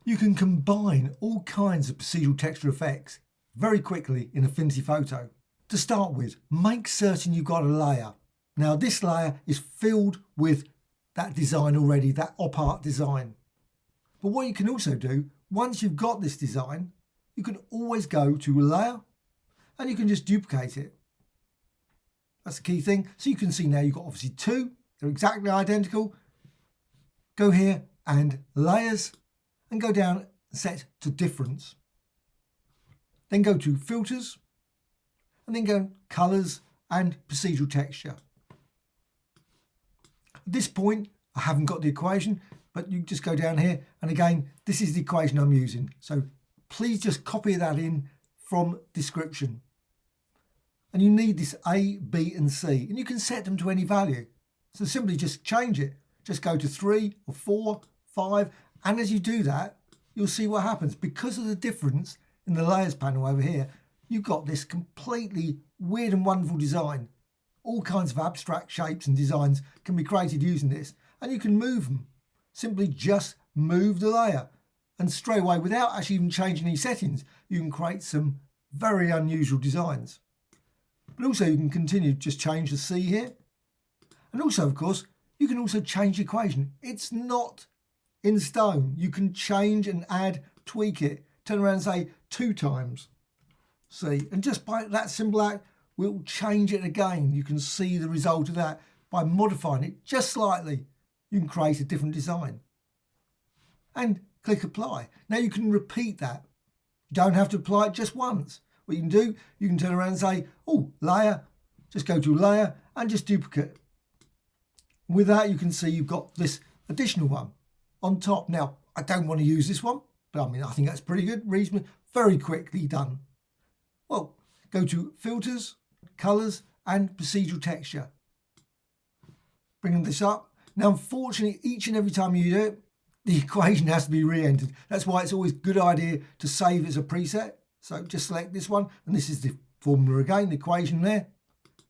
You can combine all kinds of procedural texture effects very quickly in Affinity Photo. To start with, make certain you've got a layer. Now this layer is filled with that design already, that op art design. But what you can also do, once you've got this design, you can always go to layer and you can just duplicate it. That's the key thing. So you can see now you've got obviously two, they're exactly identical. Go here and layers and go down and set to difference. Then go to filters and then go colors and procedural texture. At this point, I haven't got the equation, but you just go down here. And again, this is the equation I'm using. So please just copy that in from description. And you need this A, B and C, and you can set them to any value. So simply just change it. Just go to 3 or 4, 5. And as you do that, you'll see what happens. Because of the difference in the layers panel over here, you've got this completely weird and wonderful design. All kinds of abstract shapes and designs can be created using this, and you can move them. Simply just move the layer, and straight away, without actually even changing any settings, you can create some very unusual designs. But also you can continue to just change the C here. And also, of course, you can also change the equation. It's not in stone. You can change and add, tweak it, turn around and say 2 times C. And just by that simple act, we'll change it again. You can see the result of that by modifying it just slightly. You can create a different design. And click apply. Now you can repeat that. You don't have to apply it just once. What you can do, you can turn around and say, oh, layer, just go to layer and just duplicate. With that, you can see you've got this additional one on top. Now, I don't want to use this one, but I mean, I think that's pretty good, reasonably, very quickly done. Well, go to filters, colors and procedural texture. Bring this up. Now, unfortunately, each and every time you do it, the equation has to be re-entered. That's why it's always a good idea to save as a preset. So just select this one, and this is the formula again, the equation there.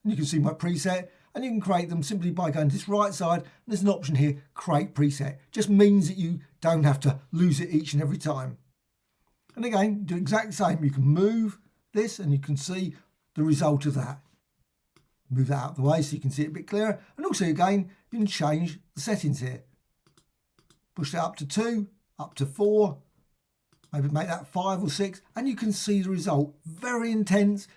And you can see my preset, and you can create them simply by going to this right side. And there's an option here, create preset. Just means that you don't have to lose it each and every time. And again, do exactly the same. You can move this, and you can see the result of that. Move that out of the way so you can see it a bit clearer. And also, again, you can change the settings here. Push that up to 2, up to 4. Maybe make that 5 or 6, and you can see the result. Very intense,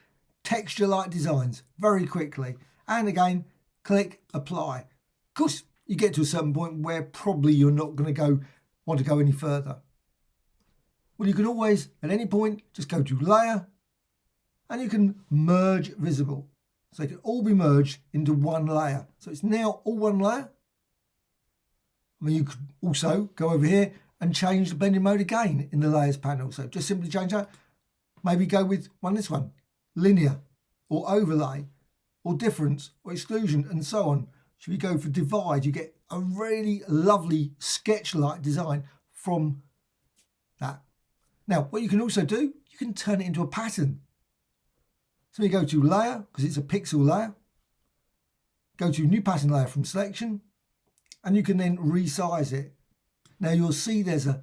texture-like designs very quickly. And again, click apply. Of course, you get to a certain point where probably you're not going to want to go any further. Well, you can always, at any point, just go to layer, and you can merge visible. So they can all be merged into one layer. So it's now all one layer. I mean, you could also go over here and change the blending mode again in the layers panel. So just simply change that. Maybe go with this one, linear or overlay or difference or exclusion and so on. Should we go for divide, you get a really lovely sketch-like design from that. Now, what you can also do, you can turn it into a pattern. So we go to layer, because it's a pixel layer. Go to new pattern layer from selection, and you can then resize it. Now you'll see there's a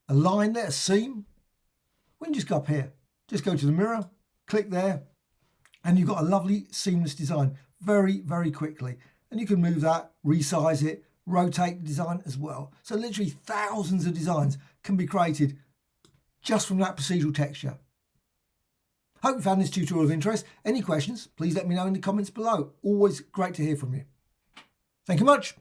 line there, a seam. We can just go up here, just go to the mirror, click there, and you've got a lovely seamless design very, very quickly. And you can move that, resize it, rotate the design as well. So literally thousands of designs can be created just from that procedural texture. Hope you found this tutorial of interest. Any questions, please let me know in the comments below. Always great to hear from you. Thank you much.